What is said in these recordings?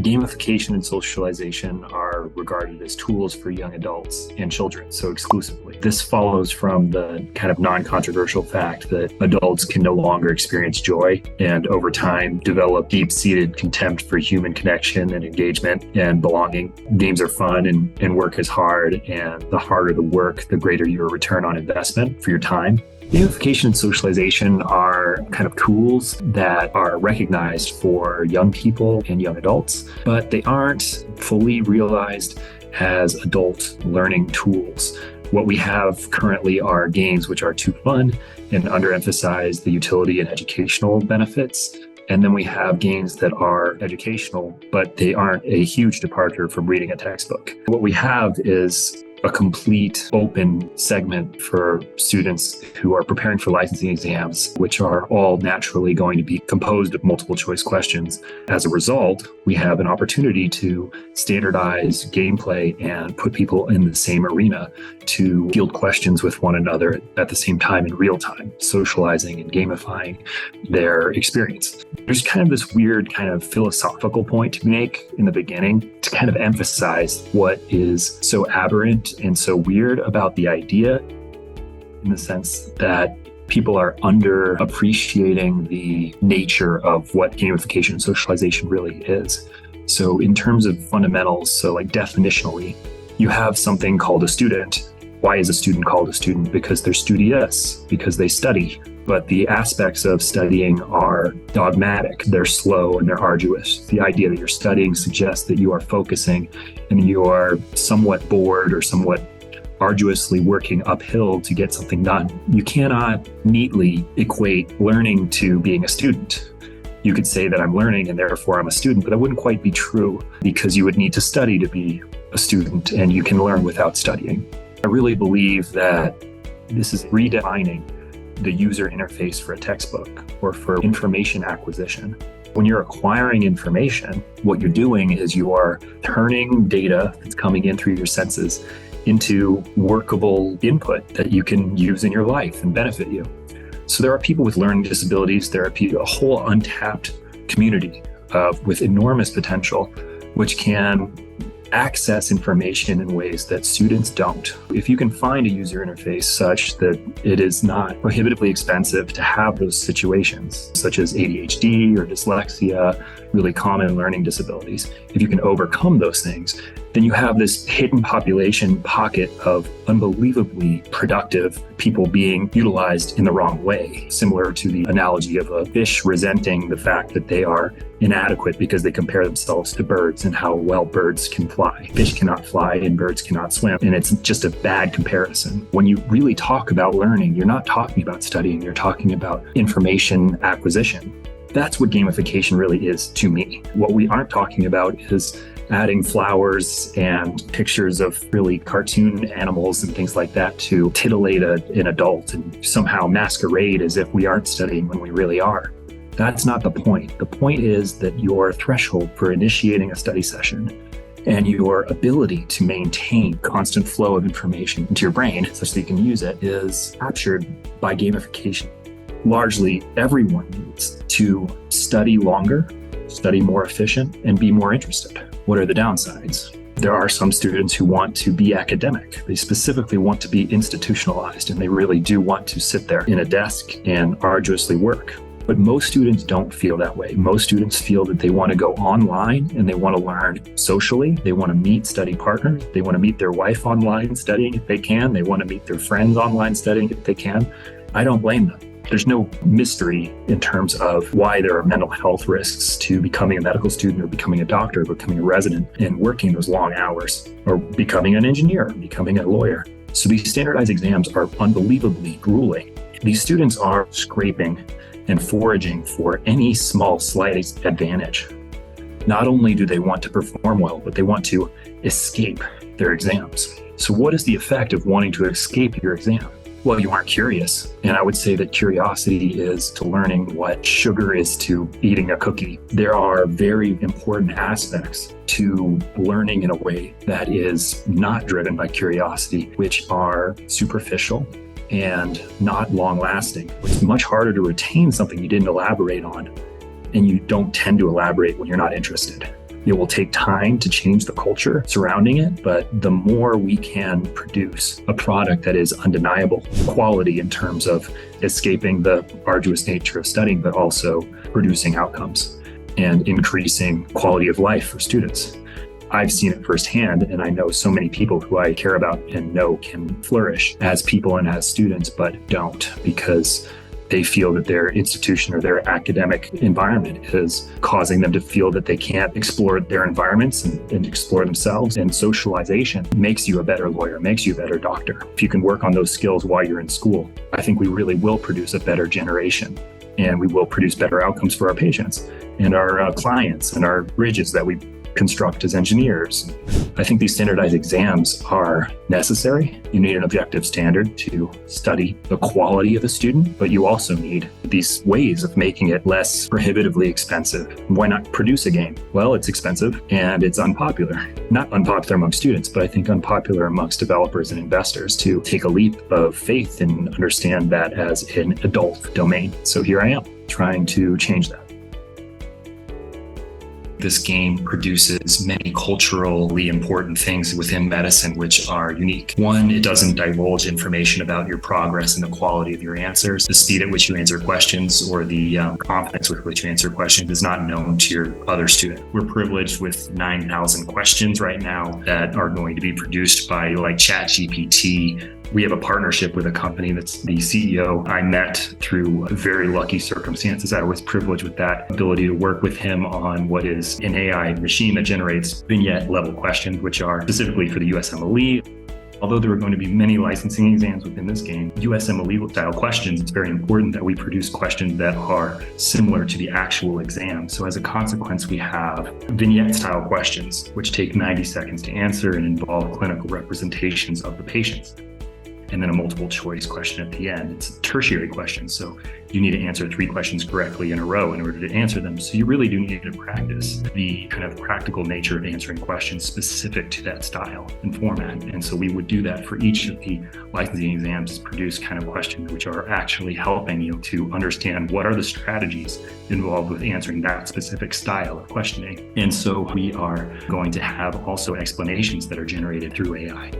Gamification and socialization are regarded as tools for young adults and children, so exclusively. This follows from the kind of non-controversial fact that adults can no longer experience joy and over time develop deep-seated contempt for human connection and engagement and belonging. Games are fun and work is hard, and the harder the work, the greater your return on investment for your time. Gamification and socialization are kind of tools that are recognized for young people and young adults, but they aren't fully realized as adult learning tools. What we have currently are games which are too fun and underemphasize the utility and educational benefits. And then we have games that are educational, but they aren't a huge departure from reading a textbook. What we have is a complete open segment for students who are preparing for licensing exams, which are all naturally going to be composed of multiple choice questions. As a result, we have an opportunity to standardize gameplay and put people in the same arena to field questions with one another at the same time in real time, socializing and gamifying their experience. There's kind of this weird kind of philosophical point to make in the beginning to kind of emphasize what is so aberrant and so weird about the idea, in the sense that people are underappreciating the nature of what gamification and socialization really is. So in terms of fundamentals, so like definitionally, you have something called a student. Why is a student called a student? Because they're studious, because they study. But the aspects of studying are dogmatic, they're slow and they're arduous. The idea that you're studying suggests that you are focusing and you are somewhat bored or somewhat arduously working uphill to get something done. You cannot neatly equate learning to being a student. You could say that I'm learning and therefore I'm a student, but that wouldn't quite be true because you would need to study to be a student, and you can learn without studying. I really believe that this is redefining the user interface for a textbook or for information acquisition. When you're acquiring information, what you're doing is you are turning data that's coming in through your senses into workable input that you can use in your life and benefit you. So there are people with learning disabilities, there are people, a whole untapped community with enormous potential, which can access information in ways that students don't. If you can find a user interface such that it is not prohibitively expensive to have those situations, such as ADHD or dyslexia, really common learning disabilities, if you can overcome those things, then you have this hidden population pocket of unbelievably productive people being utilized in the wrong way, similar to the analogy of a fish resenting the fact that they are inadequate because they compare themselves to birds and how well birds can fly. Fish cannot fly and birds cannot swim, and it's just a bad comparison. When you really talk about learning, you're not talking about studying, you're talking about information acquisition. That's what gamification really is to me. What we aren't talking about is adding flowers and pictures of really cartoon animals and things like that to titillate an adult and somehow masquerade as if we aren't studying when we really are. That's not the point. The point is that your threshold for initiating a study session and your ability to maintain constant flow of information into your brain such that you can use it is captured by gamification. Largely, everyone needs to study longer, study more efficient, and be more interested. What are the downsides? There are some students who want to be academic. They specifically want to be institutionalized, and they really do want to sit there in a desk and arduously work. But most students don't feel that way. Most students feel that they want to go online and they want to learn socially. They want to meet study partners. They want to meet their wife online studying if they can. They want to meet their friends online studying if they can. I don't blame them. There's no mystery in terms of why there are mental health risks to becoming a medical student or becoming a doctor, or becoming a resident and working those long hours, or becoming an engineer, becoming a lawyer. So these standardized exams are unbelievably grueling. These students are scraping and foraging for any small, slight advantage. Not only do they want to perform well, but they want to escape their exams. So what is the effect of wanting to escape your exam? Well, you aren't curious. And I would say that curiosity is to learning what sugar is to eating a cookie. There are very important aspects to learning in a way that is not driven by curiosity, which are superficial and not long lasting. It's much harder to retain something you didn't elaborate on, and you don't tend to elaborate when you're not interested. It will take time to change the culture surrounding it, but the more we can produce a product that is undeniable quality in terms of escaping the arduous nature of studying, but also producing outcomes and increasing quality of life for students. I've seen it firsthand, and I know so many people who I care about and know can flourish as people and as students, but don't, because they feel that their institution or their academic environment is causing them to feel that they can't explore their environments and explore themselves. And socialization makes you a better lawyer, makes you a better doctor. If you can work on those skills while you're in school, I think we really will produce a better generation, and we will produce better outcomes for our patients and our clients and our bridges that we construct as engineers. I think these standardized exams are necessary. You need an objective standard to study the quality of a student, but you also need these ways of making it less prohibitively expensive. Why not produce a game? Well, it's expensive and it's unpopular. Not unpopular among students, but I think unpopular amongst developers and investors to take a leap of faith and understand that as an adult domain. So here I am trying to change that. This game produces many culturally important things within medicine which are unique. One, it doesn't divulge information about your progress and the quality of your answers. The speed at which you answer questions or the confidence with which you answer questions is not known to your other student. We're privileged with 9,000 questions right now that are going to be produced by like ChatGPT. We have a partnership with a company that's the CEO I met through very lucky circumstances. I was privileged with that ability to work with him on what is an AI machine that generates vignette level questions, which are specifically for the USMLE. Although there are going to be many licensing exams within this game, USMLE style questions, it's very important that we produce questions that are similar to the actual exam. So as a consequence, we have vignette style questions, which take 90 seconds to answer and involve clinical representations of the patients. And then a multiple choice question at the end. It's a tertiary question. So you need to answer 3 questions correctly in a row in order to answer them. So you really do need to practice the kind of practical nature of answering questions specific to that style and format. And so we would do that for each of the licensing exams, produce kind of questions which are actually helping you to understand what are the strategies involved with answering that specific style of questioning. And so we are going to have also explanations that are generated through AI.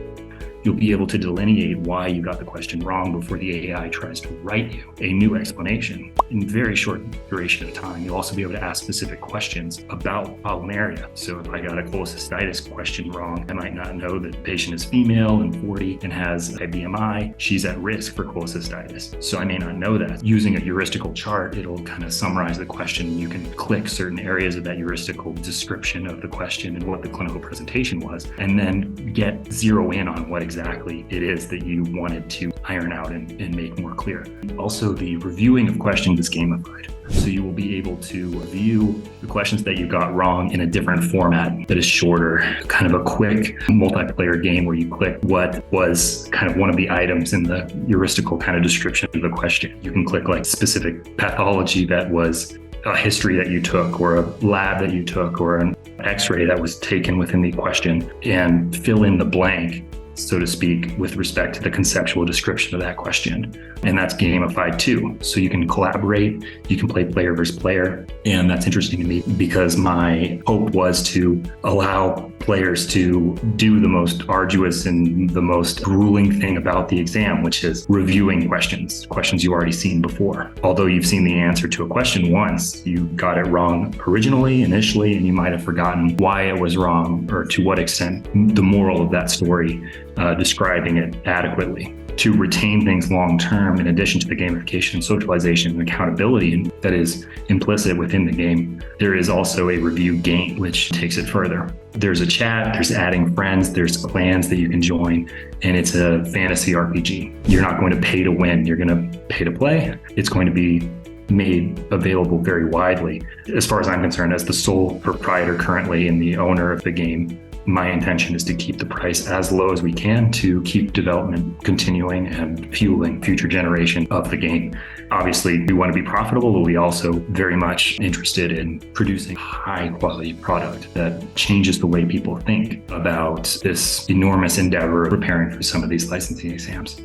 You'll be able to delineate why you got the question wrong before the AI tries to write you a new explanation in very short duration of time. You'll also be able to ask specific questions about problem area. So if I got a cholecystitis question wrong, I might not know that the patient is female and 40 and has a BMI. She's at risk for cholecystitis. So I may not know that. Using a heuristical chart, it'll kind of summarize the question. You can click certain areas of that heuristical description of the question and what the clinical presentation was, and then zero in on what exactly it is that you wanted to iron out and make more clear. Also, the reviewing of questions is gamified. So you will be able to review the questions that you got wrong in a different format that is shorter, kind of a quick multiplayer game where you click what was kind of one of the items in the heuristical kind of description of the question. You can click like specific pathology that was a history that you took or a lab that you took or an x-ray that was taken within the question and fill in the blank, so to speak, with respect to the conceptual description of that question. And that's gamified too. So you can collaborate, you can play player versus player. And that's interesting to me because my hope was to allow players to do the most arduous and the most grueling thing about the exam, which is reviewing questions you've already seen before. Although you've seen the answer to a question once, you got it wrong initially, and you might have forgotten why it was wrong or to what extent the moral of that story describing it adequately. To retain things long term, in addition to the gamification and socialization and accountability that is implicit within the game, there is also a review game which takes it further. There's a chat, there's adding friends, there's clans that you can join, and it's a fantasy RPG. You're not going to pay to win, you're going to pay to play. It's going to be made available very widely. As far as I'm concerned, as the sole proprietor currently and the owner of the game, my intention is to keep the price as low as we can to keep development continuing and fueling future generation of the game. Obviously, we want to be profitable, but we also very much interested in producing high quality product that changes the way people think about this enormous endeavor of preparing for some of these licensing exams.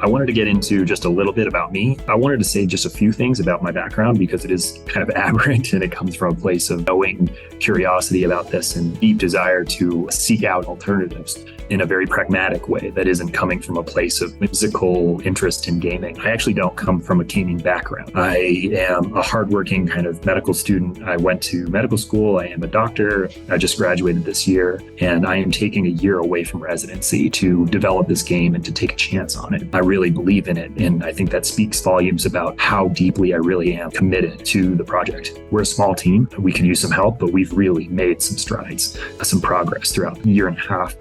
I wanted to get into just a little bit about me. I wanted to say just a few things about my background because it is kind of aberrant and it comes from a place of knowing curiosity about this and deep desire to seek out alternatives in a very pragmatic way that isn't coming from a place of whimsical interest in gaming. I actually don't come from a gaming background. I am a hardworking kind of medical student. I went to medical school. I am a doctor. I just graduated this year, and I am taking a year away from residency to develop this game and to take a chance on it. I really believe in it, and I think that speaks volumes about how deeply I really am committed to the project. We're a small team. We could use some help, but we've really made some strides, some progress throughout a year and a half.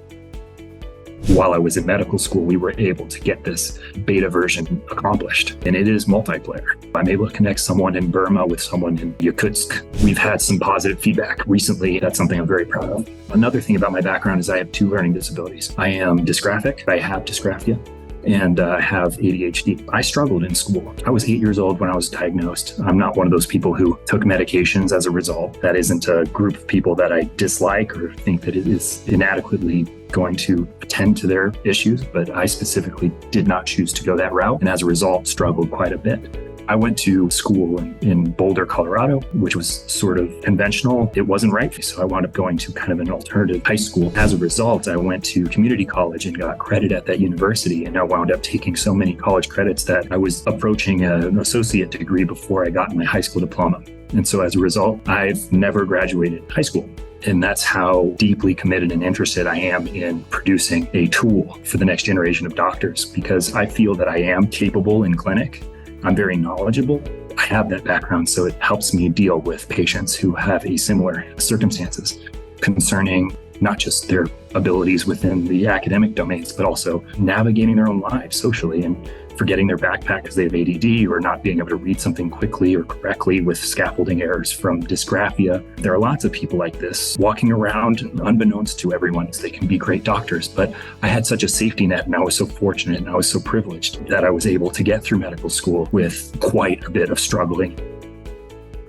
While I was in medical school, we were able to get this beta version accomplished, and it is multiplayer. I'm able to connect someone in Burma with someone in Yakutsk. We've had some positive feedback recently. That's something I'm very proud of. Another thing about my background is I have 2 learning disabilities. I am dysgraphic. I have dysgraphia and have ADHD. I struggled in school. I was 8 years old when I was diagnosed. I'm not one of those people who took medications as a result. That isn't a group of people that I dislike or think that it is inadequately going to attend to their issues, but I specifically did not choose to go that route, and as a result, struggled quite a bit. I went to school in Boulder, Colorado, which was sort of conventional. It wasn't right for me, so I wound up going to kind of an alternative high school. As a result, I went to community college and got credit at that university, and I wound up taking so many college credits that I was approaching an associate degree before I got my high school diploma. And so as a result, I've never graduated high school. And that's how deeply committed and interested I am in producing a tool for the next generation of doctors, because I feel that I am capable in clinic. I'm very knowledgeable. I have that background, so it helps me deal with patients who have a similar circumstances concerning not just their abilities within the academic domains, but also navigating their own lives socially and forgetting their backpack because they have ADD or not being able to read something quickly or correctly with scaffolding errors from dysgraphia. There are lots of people like this walking around unbeknownst to everyone. They can be great doctors, but I had such a safety net and I was so fortunate and I was so privileged that I was able to get through medical school with quite a bit of struggling.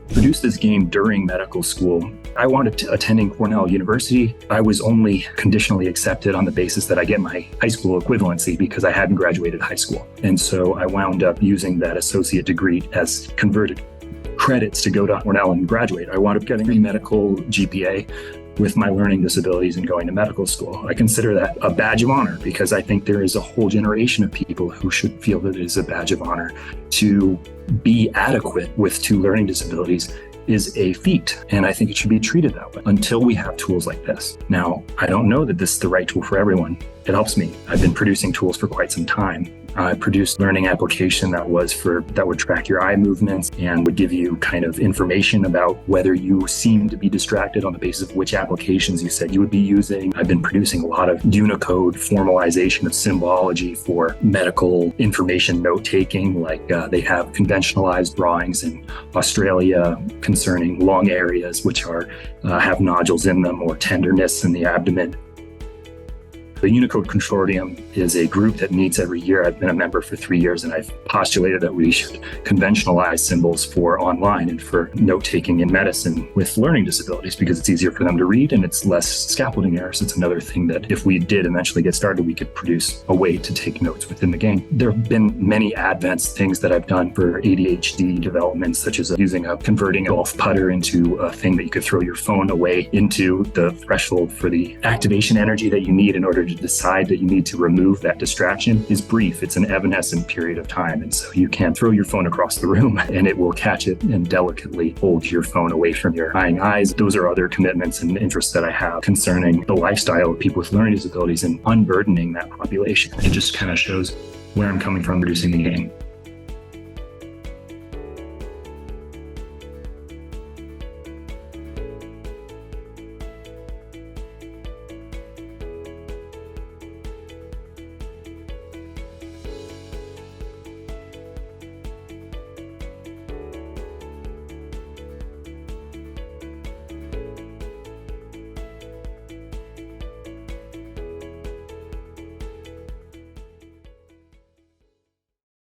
Produced this game during medical school. I wound up attending Cornell University. I was only conditionally accepted on the basis that I get my high school equivalency because I hadn't graduated high school. And so I wound up using that associate degree as converted credits to go to Cornell and graduate. I wound up getting a medical GPA with my learning disabilities and going to medical school. I consider that a badge of honor because I think there is a whole generation of people who should feel that it is a badge of honor. To be adequate with 2 learning disabilities is a feat, and I think it should be treated that way until we have tools like this. Now, I don't know that this is the right tool for everyone. It helps me. I've been producing tools for quite some time. I produced a learning application that would track your eye movements and would give you kind of information about whether you seem to be distracted on the basis of which applications you said you would be using. I've been producing a lot of Unicode formalization of symbology for medical information note-taking, like they have conventionalized drawings in Australia concerning lung areas which have nodules in them or tenderness in the abdomen. The Unicode Consortium is a group that meets every year. I've been a member for 3 years, and I've postulated that we should conventionalize symbols for online and for note-taking in medicine with learning disabilities because it's easier for them to read and it's less scaffolding errors. It's another thing that if we did eventually get started, we could produce a way to take notes within the game. There have been many advanced things that I've done for ADHD development, such as converting a golf putter into a thing that you could throw your phone away into. The threshold for the activation energy that you need in order to decide that you need to remove that distraction is brief. It's an evanescent period of time. And so you can throw your phone across the room and it will catch it and delicately hold your phone away from your prying eyes. Those are other commitments and interests that I have concerning the lifestyle of people with learning disabilities and unburdening that population. It just kind of shows where I'm coming from producing the game.